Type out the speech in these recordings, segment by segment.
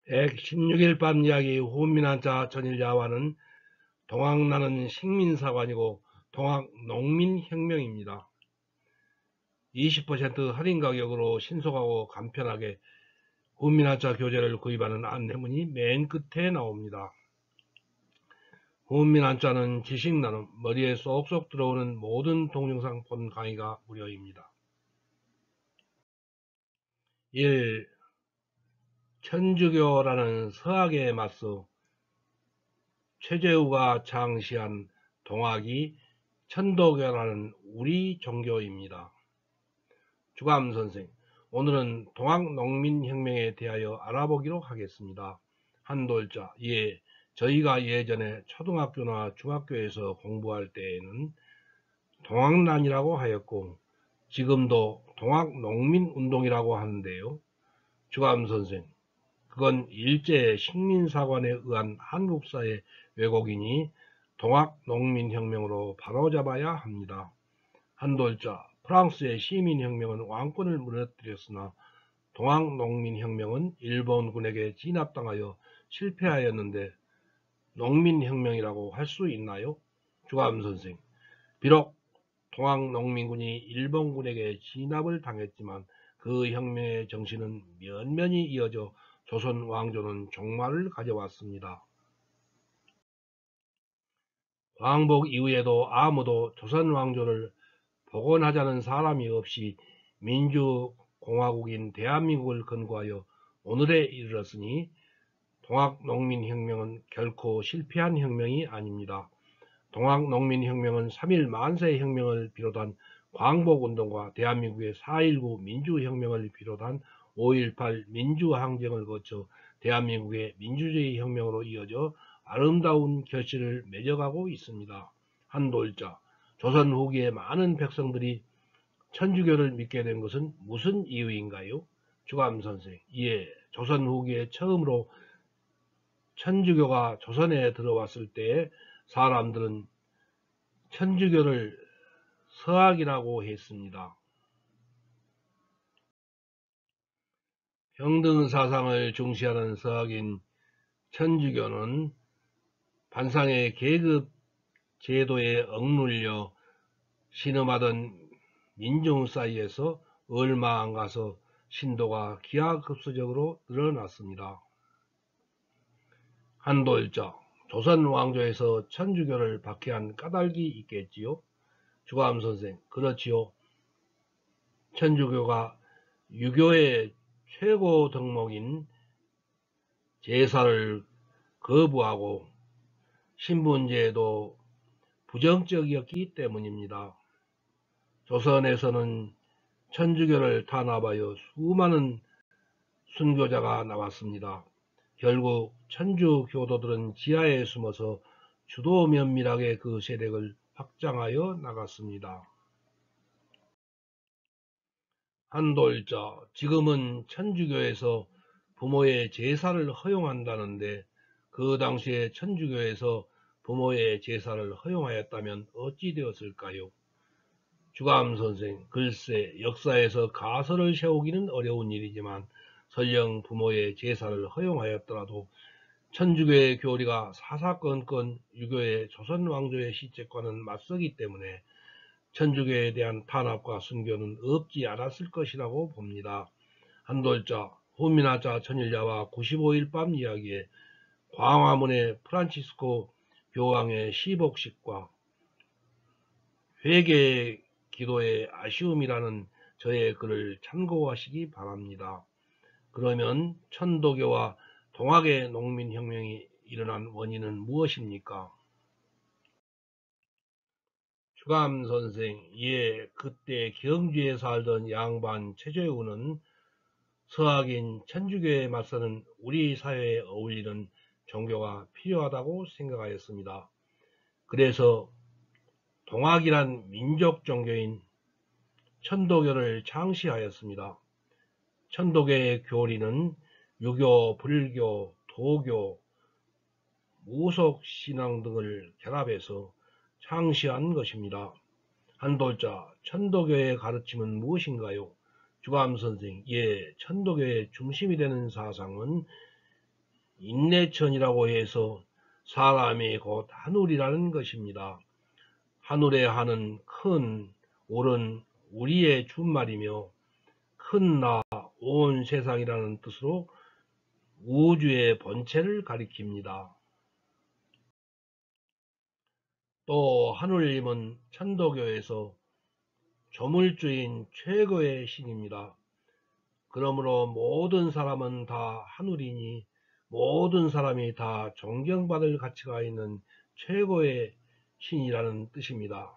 116일 밤 이야기 후민한자 전일야화는 동학나는 식민사관이고 동학농민혁명입니다. 20% 할인 가격으로 신속하고 간편하게 후민한자 교재를 구입하는 안내문이 맨 끝에 나옵니다. 후민한자는 지식나눔, 머리에 쏙쏙 들어오는 모든 동영상 본 강의가 무료입니다. 1. 천주교라는 서학에 맞서 최재우가 창시한 동학이 천도교라는 우리 종교입니다. 주감선생, 오늘은 동학농민혁명에 대하여 알아보기로 하겠습니다. 한돌자, 예, 저희가 예전에 초등학교나 중학교에서 공부할 때에는 동학난이라고 하였고 지금도 동학농민운동이라고 하는데요. 주감선생, 그건 일제 식민사관에 의한 한국사의 왜곡이니 동학농민혁명으로 바로잡아야 합니다. 한돌자, 프랑스의 시민혁명은 왕권을 무너뜨렸으나 동학농민혁명은 일본군에게 진압당하여 실패하였는데 농민혁명이라고 할 수 있나요? 주감선생, 비록 동학농민군이 일본군에게 진압을 당했지만 그 혁명의 정신은 면면히 이어져 조선 왕조는 종말을 가져왔습니다. 광복 이후에도 아무도 조선 왕조를 복원하자는 사람이 없이 민주공화국인 대한민국을 건국하여 오늘에 이르렀으니 동학농민혁명은 결코 실패한 혁명이 아닙니다. 동학농민혁명은 3.1 만세혁명을 비롯한 광복운동과 대한민국의 4.19 민주혁명을 비롯한 5.18 민주항쟁을 거쳐 대한민국의 민주주의 혁명으로 이어져 아름다운 결실을 맺어가고 있습니다. 한돌자, 조선 후기에 많은 백성들이 천주교를 믿게 된 것은 무슨 이유인가요? 주감선생, 예, 조선 후기에 처음으로 천주교가 조선에 들어왔을 때 사람들은 천주교를 서학이라고 했습니다. 평등사상을 중시하는 서학인 천주교는 반상의 계급 제도에 억눌려 신음하던 민중 사이에서 얼마 안 가서 신도가 기하급수적으로 늘어났습니다. 한돌자, 조선 왕조에서 천주교를 박해한 까닭이 있겠지요? 주감선생, 그렇지요. 천주교가 유교의 최고 덕목인 제사를 거부하고 신분제도 부정적이었기 때문입니다. 조선에서는 천주교를 탄압하여 수많은 순교자가 나왔습니다. 결국 천주교도들은 지하에 숨어서 주도 면밀하게 그 세력을 확장하여 나갔습니다. 한돌자, 지금은 천주교에서 부모의 제사를 허용한다는데 그 당시에 천주교에서 부모의 제사를 허용하였다면 어찌 되었을까요? 주감선생, 글쎄 역사에서 가설을 세우기는 어려운 일이지만 설령 부모의 제사를 허용하였더라도 천주교의 교리가 사사건건 유교의 조선 왕조의 시책과는 맞서기 때문에 천주교에 대한 탄압과 순교는 없지 않았을 것이라고 봅니다. 한돌자, 후민하자 천일야와 95일 밤 이야기에 광화문의 프란치스코 교황의 시복식과 회개 기도의 아쉬움이라는 저의 글을 참고하시기 바랍니다. 그러면 천도교와 동학의 농민혁명이 일어난 원인은 무엇입니까? 주감선생, 예, 그때 경주에 살던 양반 최재우는 서학인 천주교에 맞서는 우리 사회에 어울리는 종교가 필요하다고 생각하였습니다. 그래서 동학이란 민족 종교인 천도교를 창시하였습니다. 천도교의 교리는 유교, 불교, 도교, 무속신앙 등을 결합해서 창시한 것입니다. 한돌자, 천도교의 가르침은 무엇인가요? 주감선생, 예, 천도교의 중심이 되는 사상은 인내천이라고 해서 사람이 곧 하늘이라는 것입니다. 하늘의 하는 큰 옳은 우리의 준말이며 큰 나 온 세상이라는 뜻으로 우주의 본체를 가리킵니다. 또 하늘님은 천도교에서 조물주인 최고의 신입니다. 그러므로 모든 사람은 다 하늘이니 모든 사람이 다 존경받을 가치가 있는 최고의 신이라는 뜻입니다.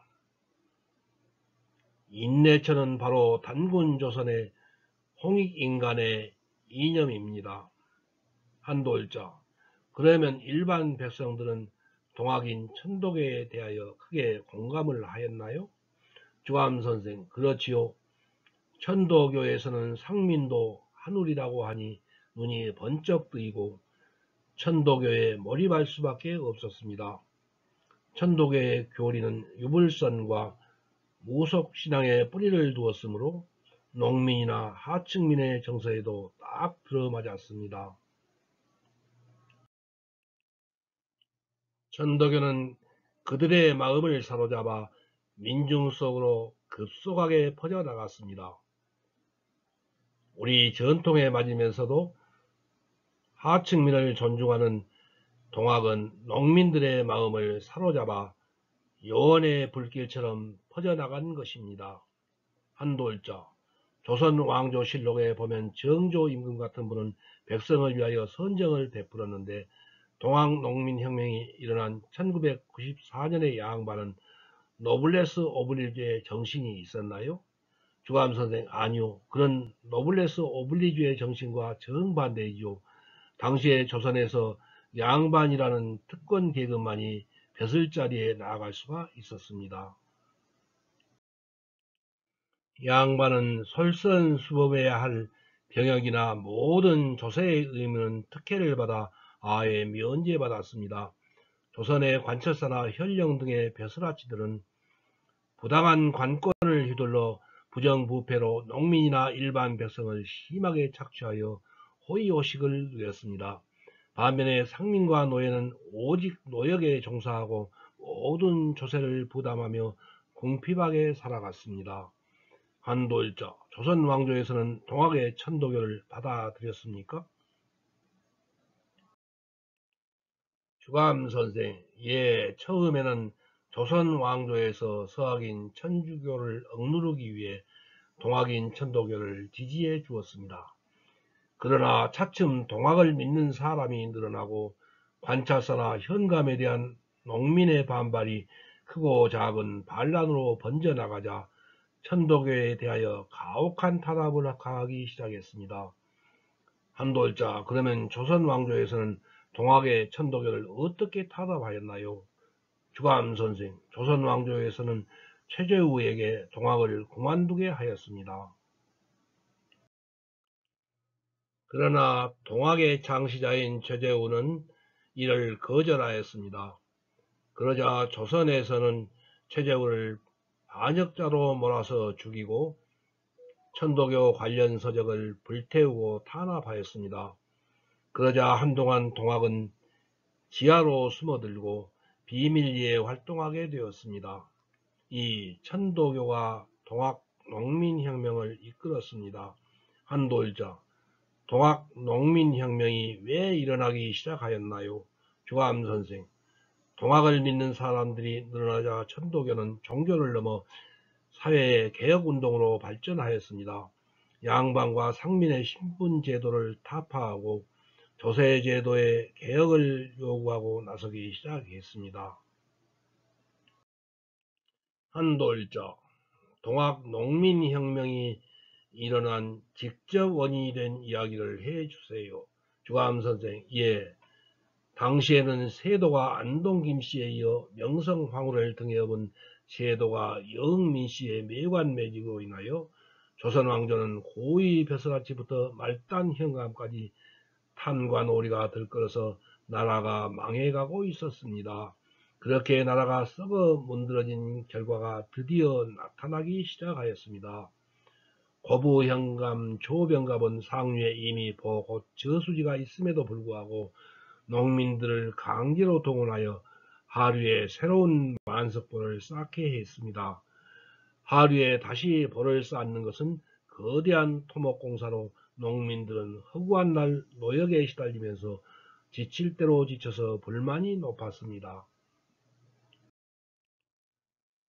인내천은 바로 단군 조선의 홍익인간의 이념입니다. 한도일자. 그러면 일반 백성들은 동학인 천도교에 대하여 크게 공감을 하였나요? 주감선생. 그렇지요. 천도교에서는 상민도 하늘이라고 하니 눈이 번쩍 뜨이고 천도교에 몰입할 수밖에 없었습니다. 천도교의 교리는 유불선과 무속신앙에 뿌리를 두었으므로 농민이나 하층민의 정서에도 딱 들어맞았습니다. 천도교는 그들의 마음을 사로잡아 민중 속으로 급속하게 퍼져나갔습니다. 우리 전통에 맞으면서도 하층민을 존중하는 동학은 농민들의 마음을 사로잡아 요원의 불길처럼 퍼져나간 것입니다. 한도일자. 조선왕조실록에 보면 정조임금 같은 분은 백성을 위하여 선정을 베풀었는데 동학농민혁명이 일어난 1994년의 양반은 노블레스 오블리주의 정신이 있었나요? 주감선생. 아니요. 그런 노블레스 오블리주의 정신과 정반대이죠. 당시에 조선에서 양반이라는 특권 계급만이 벼슬자리에 나아갈 수가 있었습니다. 양반은 솔선수범해야 할 병역이나 모든 조세의 의무는 특혜를 받아 아예 면제받았습니다. 조선의 관철사나 현령 등의 벼슬아치들은 부당한 관권을 휘둘러 부정부패로 농민이나 일반 백성을 심하게 착취하여 호의호식을 누렸습니다. 반면에 상민과 노예는 오직 노역에 종사하고 모든 조세를 부담하며 궁핍하게 살아갔습니다. 한도일자. 조선 왕조에서는 동학의 천도교를 받아들였습니까? 주감선생. 예, 처음에는 조선 왕조에서 서학인 천주교를 억누르기 위해 동학인 천도교를 지지해 주었습니다. 그러나 차츰 동학을 믿는 사람이 늘어나고 관찰사나 현감에 대한 농민의 반발이 크고 작은 반란으로 번져나가자 천도교에 대하여 가혹한 탄압을 가하기 시작했습니다. 한도일자. 그러면 조선 왕조에서는 동학의 천도교를 어떻게 탄압하였나요? 주감선생. 조선 왕조에서는 최재우에게 동학을 그만두게 하였습니다. 그러나 동학의 창시자인 최재우는 이를 거절하였습니다. 그러자 조선에서는 최재우를 반역자로 몰아서 죽이고 천도교 관련 서적을 불태우고 탄압하였습니다. 그러자 한동안 동학은 지하로 숨어들고 비밀리에 활동하게 되었습니다. 이 천도교가 동학 농민혁명을 이끌었습니다. 한도일자. 동학 농민혁명이 왜 일어나기 시작하였나요? 주감선생. 동학을 믿는 사람들이 늘어나자 천도교는 종교를 넘어 사회의 개혁운동으로 발전하였습니다. 양반과 상민의 신분제도를 타파하고 조세제도의 개혁을 요구하고 나서기 시작했습니다. 한도일자. 동학 농민혁명이 일어난 직접 원인이 된 이야기를 해주세요. 주감선생. 예. 당시에는 세도가 안동 김씨에 이어 명성 황후를 등에 업은 세도가 영민 씨의 매관매직으로 인하여 조선 왕조는 고위 벼슬아치부터 말단 현감까지 탄과 노리가 들끓어서 나라가 망해가고 있었습니다. 그렇게 나라가 썩어 문드러진 결과가 드디어 나타나기 시작하였습니다. 거부 현감 조병갑은 상류에 이미 보고 저수지가 있음에도 불구하고 농민들을 강제로 동원하여 하류에 새로운 만석벌을 쌓게 했습니다. 하류에 다시 벌을 쌓는 것은 거대한 토목공사로 농민들은 허구한 날 노역에 시달리면서 지칠 대로 지쳐서 불만이 높았습니다.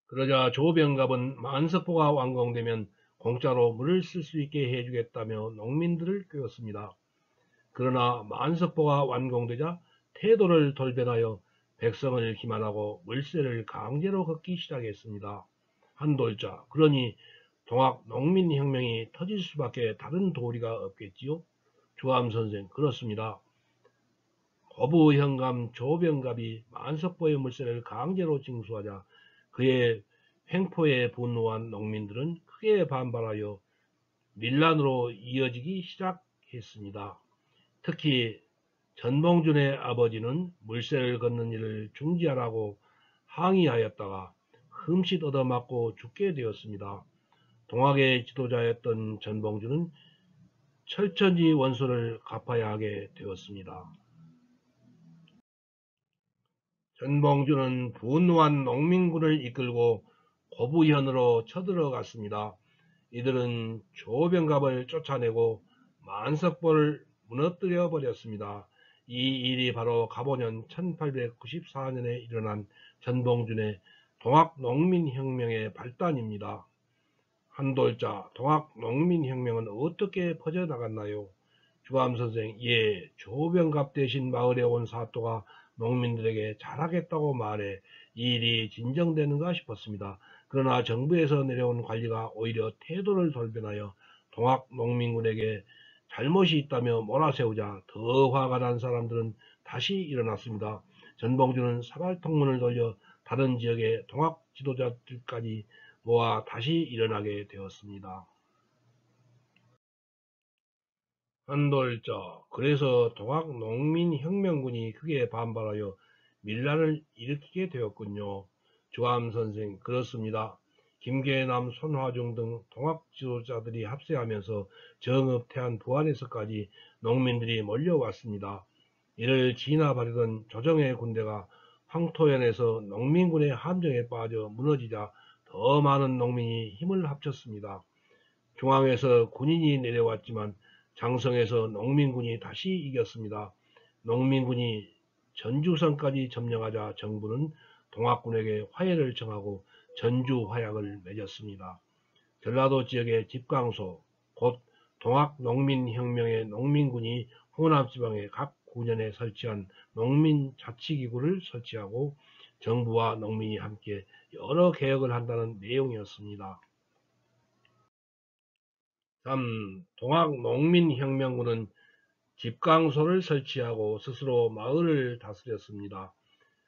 그러자 조병갑은 만석보가 완공되면 공짜로 물을 쓸 수 있게 해주겠다며 농민들을 꾀었습니다. 그러나 만석보가 완공되자 태도를 돌변하여 백성을 기만하고 물세를 강제로 걷기 시작했습니다. 한돌자, 그러니 동학 농민혁명이 터질 수밖에 다른 도리가 없겠지요? 주암선생, 그렇습니다. 거부현감 조병갑이 만석보의 물세를 강제로 징수하자 그의 횡포에 분노한 농민들은 크게 반발하여 밀란으로 이어지기 시작했습니다. 특히 전봉준의 아버지는 물세를 걷는 일을 중지하라고 항의하였다가 흠칫 얻어맞고 죽게 되었습니다. 동학의 지도자였던 전봉준은 철천지 원수를 갚아야 하게 되었습니다. 전봉준은 분노한 농민군을 이끌고 고부현으로 쳐들어갔습니다. 이들은 조병갑을 쫓아내고 만석보를 무너뜨려 버렸습니다. 이 일이 바로 가보년 1894년에 일어난 전봉준의 동학농민혁명의 발단입니다. 한돌자, 동학농민혁명은 어떻게 퍼져나갔나요? 주암선생, 예, 조병갑 대신 마을에 온 사또가 농민들에게 잘하겠다고 말해 이 일이 진정되는가 싶었습니다. 그러나 정부에서 내려온 관리가 오히려 태도를 돌변하여 동학농민군에게 잘못이 있다며 몰아세우자 더 화가 난 사람들은 다시 일어났습니다. 전봉준은 사발통문을 돌려 다른 지역의 동학 지도자들까지 모아 다시 일어나게 되었습니다. 한돌자, 그래서 동학농민혁명군이 크게 반발하여 밀란을 일으키게 되었군요. 주암선생, 그렇습니다. 김계남, 손화중 등 동학 지도자들이 합세하면서 정읍, 태안, 부안에서까지 농민들이 몰려왔습니다. 이를 진압하려던 조정의 군대가 황토현에서 농민군의 함정에 빠져 무너지자 더 많은 농민이 힘을 합쳤습니다. 중앙에서 군인이 내려왔지만 장성에서 농민군이 다시 이겼습니다. 농민군이 전주선까지 점령하자 정부는 동학군에게 화해를 청하고 전주화약을 맺었습니다. 전라도 지역의 집강소, 곧 동학농민혁명의 농민군이 호남지방의 각 구년에 설치한 농민자치기구를 설치하고 정부와 농민이 함께 여러 개혁을 한다는 내용이었습니다. 3. 동학농민혁명군은 집강소를 설치하고 스스로 마을을 다스렸습니다.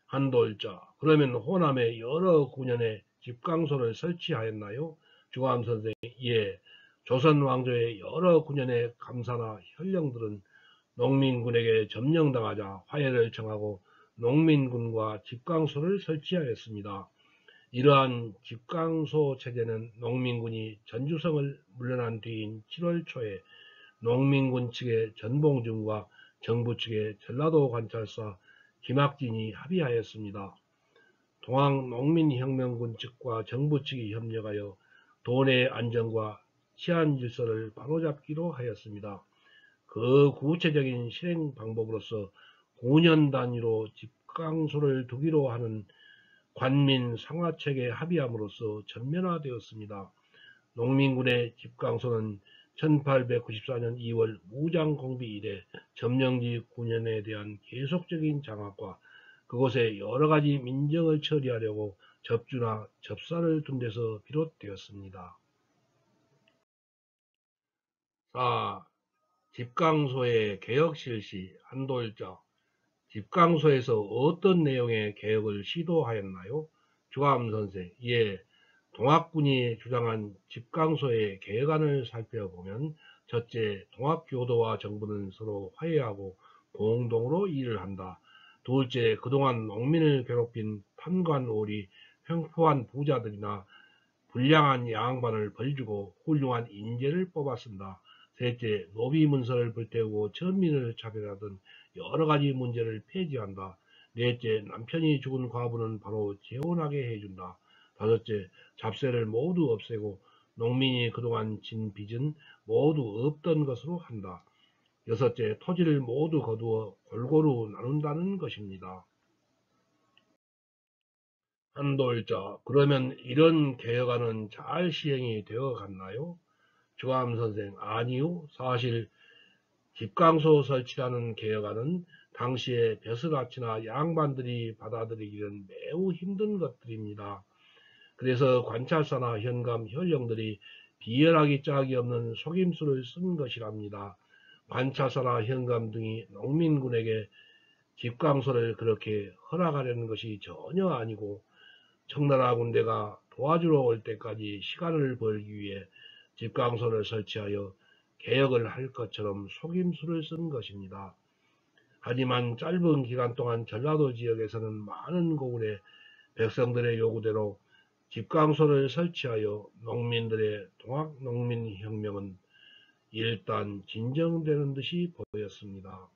한돌자, 그러면 호남의 여러 구년에 집강소를 설치하였나요? 주감선생, 예. 조선 왕조의 여러 구년의 감사나 현령들은 농민군에게 점령당하자 화해를 청하고 농민군과 집강소를 설치하였습니다. 이러한 집강소 체제는 농민군이 전주성을 물러난 뒤인 7월 초에 농민군 측의 전봉준과 정부 측의 전라도 관찰사 김학진이 합의하였습니다. 동학농민혁명군 측과 정부 측이 협력하여 도내 안정과 치안 질서를 바로잡기로 하였습니다. 그 구체적인 실행 방법으로서 5년 단위로 집강소를 두기로 하는 관민 상하체계 합의함으로써 전면화되었습니다. 농민군의 집강소는 1894년 2월 무장공비 이래 점령지 9년에 대한 계속적인 장악과 그곳에 여러가지 민정을 처리하려고 접주나 접사를 둔 데서 비롯되었습니다. 4. 집강소의 개혁 실시 한돌자, 집강소에서 어떤 내용의 개혁을 시도하였나요? 주암선생, 예, 동학군이 주장한 집강소의 개혁안을 살펴보면 첫째, 동학교도와 정부는 서로 화해하고 공동으로 일을 한다. 둘째, 그동안 농민을 괴롭힌 판관오리, 횡포한 부자들이나 불량한 양반을 벌주고 훌륭한 인재를 뽑았습니다. 셋째, 노비 문서를 불태우고 천민을 차별하던 여러 가지 문제를 폐지한다. 넷째, 남편이 죽은 과부는 바로 재혼하게 해준다. 다섯째, 잡세를 모두 없애고 농민이 그동안 진 빚은 모두 없던 것으로 한다. 여섯째, 토지를 모두 거두어 골고루 나눈다는 것입니다. 한돌자, 그러면 이런 개혁안은 잘 시행이 되어 갔나요? 주감 선생, 아니요. 사실 집강소 설치라는 개혁안은 당시에 벼슬아치나 양반들이 받아들이기는 매우 힘든 것들입니다. 그래서 관찰사나 현감, 현령들이 비열하기 짝이 없는 속임수를 쓴 것이랍니다. 관찰사나 현감 등이 농민군에게 집강소를 그렇게 허락하려는 것이 전혀 아니고 청나라 군대가 도와주러 올 때까지 시간을 벌기 위해 집강소를 설치하여 개혁을 할 것처럼 속임수를 쓴 것입니다. 하지만 짧은 기간 동안 전라도 지역에서는 많은 고을에 백성들의 요구대로 집강소를 설치하여 농민들의 동학농민혁명은 일단 진정되는 듯이 보였습니다.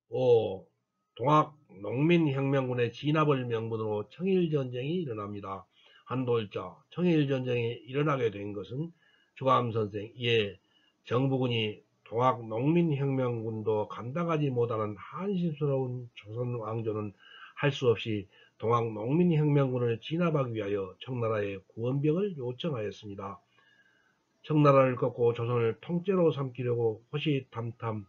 5. 동학농민혁명군의 진압을 명분으로 청일전쟁이 일어납니다. 한돌자, 청일전쟁이 일어나게 된 것은 주감선생, 예, 정부군이 동학농민혁명군도 감당하지 못하는 한심스러운 조선 왕조는 할 수 없이 동학농민혁명군을 진압하기 위하여 청나라에 구원병을 요청하였습니다. 청나라를 꺾고 조선을 통째로 삼키려고 호시탐탐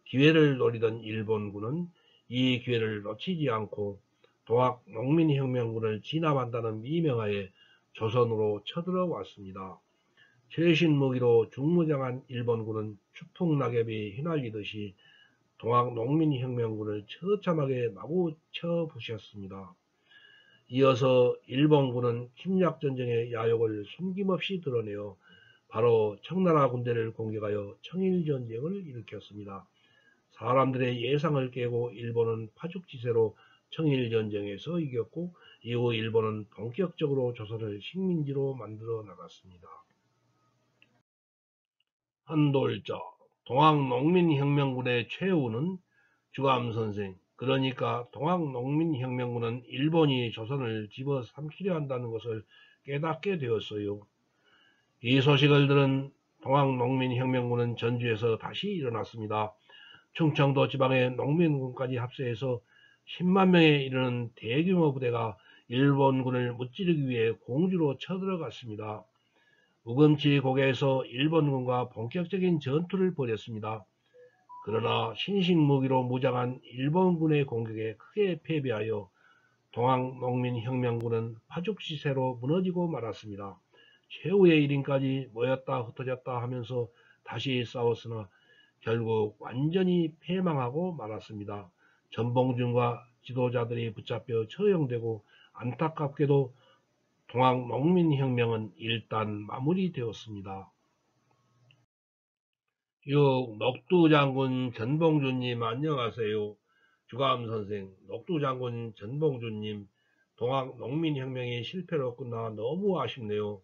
기회를 노리던 일본군은 이 기회를 놓치지 않고 동학농민혁명군을 진압한다는 미명하에 조선으로 쳐들어왔습니다. 최신 무기로 중무장한 일본군은 추풍낙엽이 휘날리듯이 동학농민혁명군을 처참하게 마구 쳐부셨습니다. 이어서 일본군은 침략전쟁의 야욕을 숨김없이 드러내어 바로 청나라 군대를 공격하여 청일전쟁을 일으켰습니다. 사람들의 예상을 깨고 일본은 파죽지세로 청일전쟁에서 이겼고 이후 일본은 본격적으로 조선을 식민지로 만들어 나갔습니다. 한돌자, 동학농민혁명군의 최후는 주감선생, 그러니까 동학농민혁명군은 일본이 조선을 집어삼키려 한다는 것을 깨닫게 되었어요. 이 소식을 들은 동학농민혁명군은 전주에서 다시 일어났습니다. 충청도 지방의 농민군까지 합세해서 10만 명에 이르는 대규모 부대가 일본군을 무찌르기 위해 공주로 쳐들어갔습니다. 우금치 고개에서 일본군과 본격적인 전투를 벌였습니다. 그러나 신식무기로 무장한 일본군의 공격에 크게 패배하여 동학농민혁명군은 파죽지세로 무너지고 말았습니다. 최후의 1인까지 모였다 흩어졌다 하면서 다시 싸웠으나 결국 완전히 패망하고 말았습니다. 전봉준과 지도자들이 붙잡혀 처형되고 안타깝게도 동학농민혁명은 일단 마무리되었습니다. 6. 녹두장군 전봉준님 안녕하세요. 주감선생, 녹두장군 전봉준님, 동학농민혁명이 실패로 끝나 너무 아쉽네요.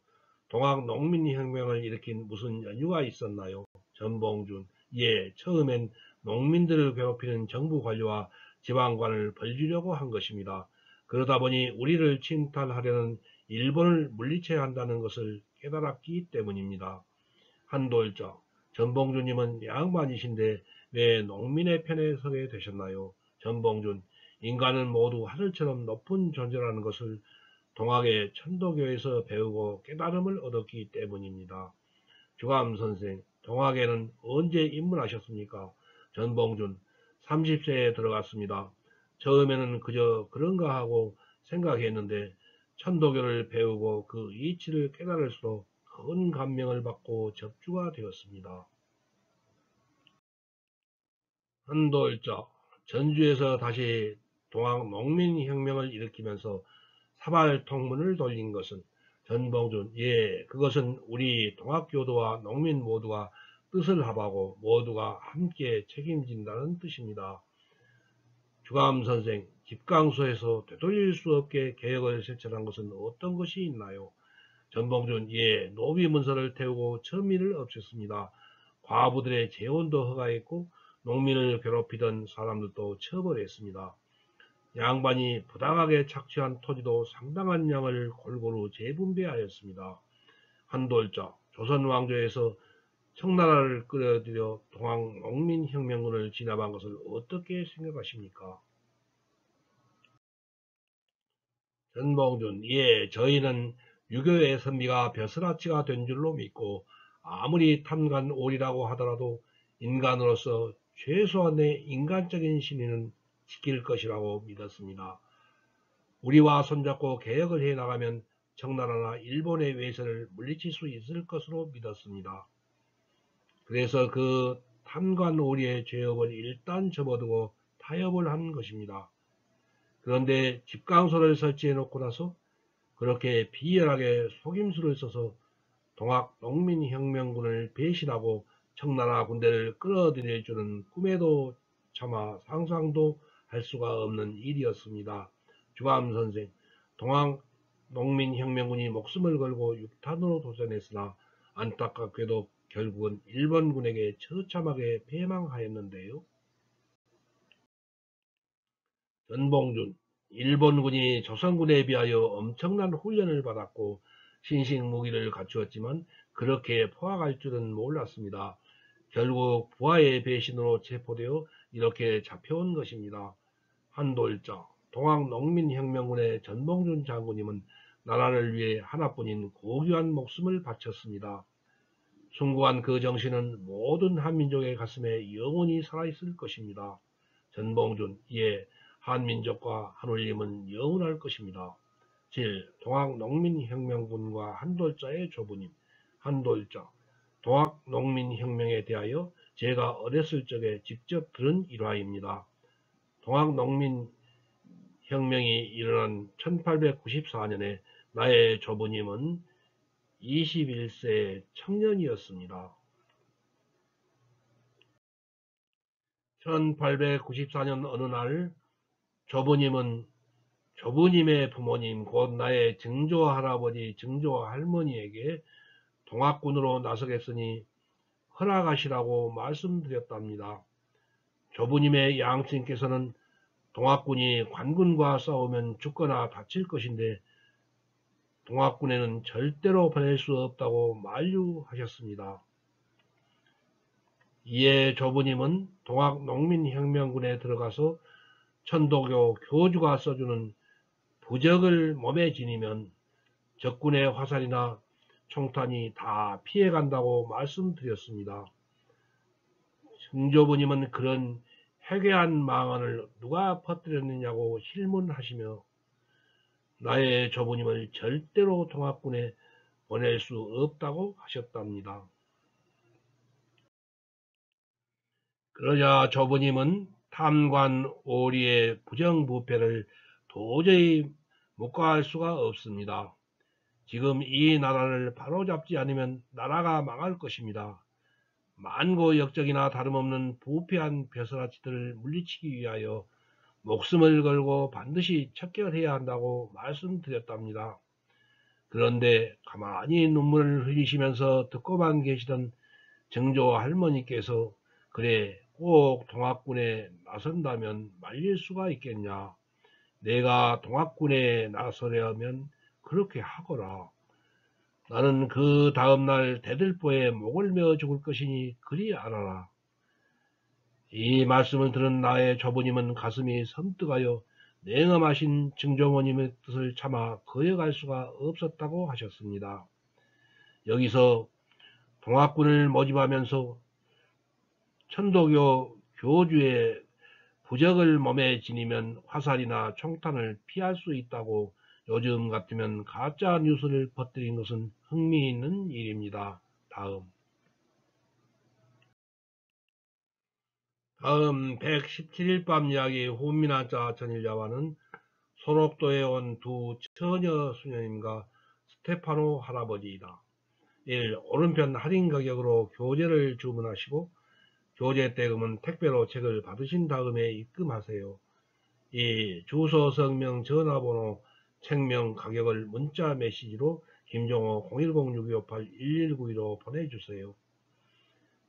동학농민혁명을 일으킨 무슨 연유가 있었나요? 전봉준, 예, 처음엔 농민들을 괴롭히는 정부 관료와 지방관을 벌주려고 한 것입니다. 그러다 보니 우리를 침탈하려는 일본을 물리쳐야 한다는 것을 깨달았기 때문입니다. 한돌자, 전봉준님은 양반이신데 왜 농민의 편에 서게 되셨나요? 전봉준, 인간은 모두 하늘처럼 높은 존재라는 것을 동학의 천도교에서 배우고 깨달음을 얻었기 때문입니다. 주감선생, 동학에는 언제 입문하셨습니까? 전봉준, 30세에 들어갔습니다. 처음에는 그저 그런가 하고 생각했는데 천도교를 배우고 그 이치를 깨달을수록 큰 감명을 받고 접주가 되었습니다. 한돌자, 전주에서 다시 동학농민혁명을 일으키면서 사발통문을 돌린 것은 전봉준, 예, 그것은 우리 동학교도와 농민 모두가 뜻을 합하고 모두가 함께 책임진다는 뜻입니다. 주감 선생, 집강소에서 되돌릴 수 없게 개혁을 실천한 것은 어떤 것이 있나요? 전봉준, 예, 노비 문서를 태우고 천민을 없앴습니다. 과부들의 재혼도 허가했고 농민을 괴롭히던 사람들도 처벌했습니다. 양반이 부당하게 착취한 토지도 상당한 양을 골고루 재분배하였습니다. 한돌자, 조선 왕조에서 청나라를 끌어들여 동학 농민혁명군을 진압한 것을 어떻게 생각하십니까? 전봉준, 예, 저희는 유교의 선비가 벼슬아치가 된 줄로 믿고 아무리 탐관오리라고 하더라도 인간으로서 최소한의 인간적인 신의는 지킬 것이라고 믿었습니다. 우리와 손잡고 개혁을 해 나가면 청나라나 일본의 외세를 물리칠 수 있을 것으로 믿었습니다. 그래서 그 탐관오리의 죄업을 일단 접어두고 타협을 한 것입니다. 그런데 집강소를 설치해 놓고 나서 그렇게 비열하게 속임수를 써서 동학 농민혁명군을 배신하고 청나라 군대를 끌어들일 줄은 꿈에도 차마 상상도 할 수가 없는 일이었습니다. 주감 선생, 동학 농민혁명군이 목숨을 걸고 육탄으로 도전했으나 안타깝게도 결국은 일본군에게 처참하게 패망하였는데요. 전봉준, 일본군이 조선군에 비하여 엄청난 훈련을 받았고 신식 무기를 갖추었지만 그렇게 포악할 줄은 몰랐습니다. 결국 부하의 배신으로 체포되어 이렇게 잡혀온 것입니다. 한돌자, 동학농민혁명군의 전봉준 장군님은 나라를 위해 하나뿐인 고귀한 목숨을 바쳤습니다. 숭고한 그 정신은 모든 한민족의 가슴에 영원히 살아있을 것입니다. 전봉준, 예, 한민족과 한울림은 영원할 것입니다. 질, 동학농민혁명군과 한돌자의 조부님, 한돌자, 동학농민혁명에 대하여 제가 어렸을 적에 직접 들은 일화입니다. 동학농민혁명이 일어난 1894년에 나의 조부님은 21세 청년이었습니다. 1894년 어느 날 조부님의 부모님 곧 나의 증조 할아버지 증조 할머니에게 동학군으로 나서겠으니 허락하시라고 말씀드렸답니다. 조부님의 양친께서는 동학군이 관군과 싸우면 죽거나 다칠 것인데 동학군에는 절대로 보낼 수 없다고 만류하셨습니다. 이에 조부님은 동학농민혁명군에 들어가서 천도교 교주가 써주는 부적을 몸에 지니면 적군의 화살이나 총탄이 다 피해간다고 말씀드렸습니다. 증조부님은 그런 해괴한 망언을 누가 퍼뜨렸느냐고 실문하시며 나의 조부님을 절대로 동학군에 보낼 수 없다고 하셨답니다. 그러자 조부님은 탐관 오리의 부정부패를 도저히 묵과할 수가 없습니다. 지금 이 나라를 바로잡지 않으면 나라가 망할 것입니다. 만고 역적이나 다름없는 부패한 벼슬아치들을 물리치기 위하여 목숨을 걸고 반드시 척결해야 한다고 말씀드렸답니다. 그런데 가만히 눈물을 흘리시면서 듣고만 계시던 정조 할머니께서 그래 꼭 동학군에 나선다면 말릴 수가 있겠냐. 내가 동학군에 나서려면 그렇게 하거라. 나는 그 다음날 대들보에 목을 메어 죽을 것이니 그리 알아라. 이 말씀을 들은 나의 조부님은 가슴이 섬뜩하여 냉엄하신 증조모님의 뜻을 참아 거역할 수가 없었다고 하셨습니다. 여기서 동학군을 모집하면서 천도교 교주의 부적을 몸에 지니면 화살이나 총탄을 피할 수 있다고 요즘 같으면 가짜 뉴스를 퍼뜨린 것은 흥미있는 일입니다. 다음 117일 밤 이야기 호미나자 전일야와는 소록도에 온 두 처녀 수녀님과 스테파노 할아버지이다. 1. 오른편 할인 가격으로 교재를 주문하시고 교재 대금은 택배로 책을 받으신 다음에 입금하세요. 2. 주소, 성명, 전화번호, 책명, 가격을 문자 메시지로 김종호 010-6258-1192로 보내주세요.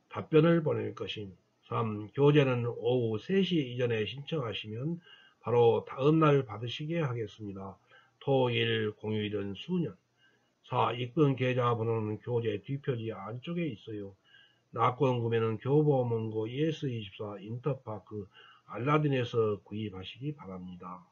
답변을 보낼 것임. 3. 교재는 오후 3시 이전에 신청하시면 바로 다음날 받으시게 하겠습니다. 토일, 공휴일은 수년. 4. 입금 계좌번호는 교재 뒷표지 안쪽에 있어요. 낙권 구매는 교보문고 ES24 인터파크 알라딘에서 구입하시기 바랍니다.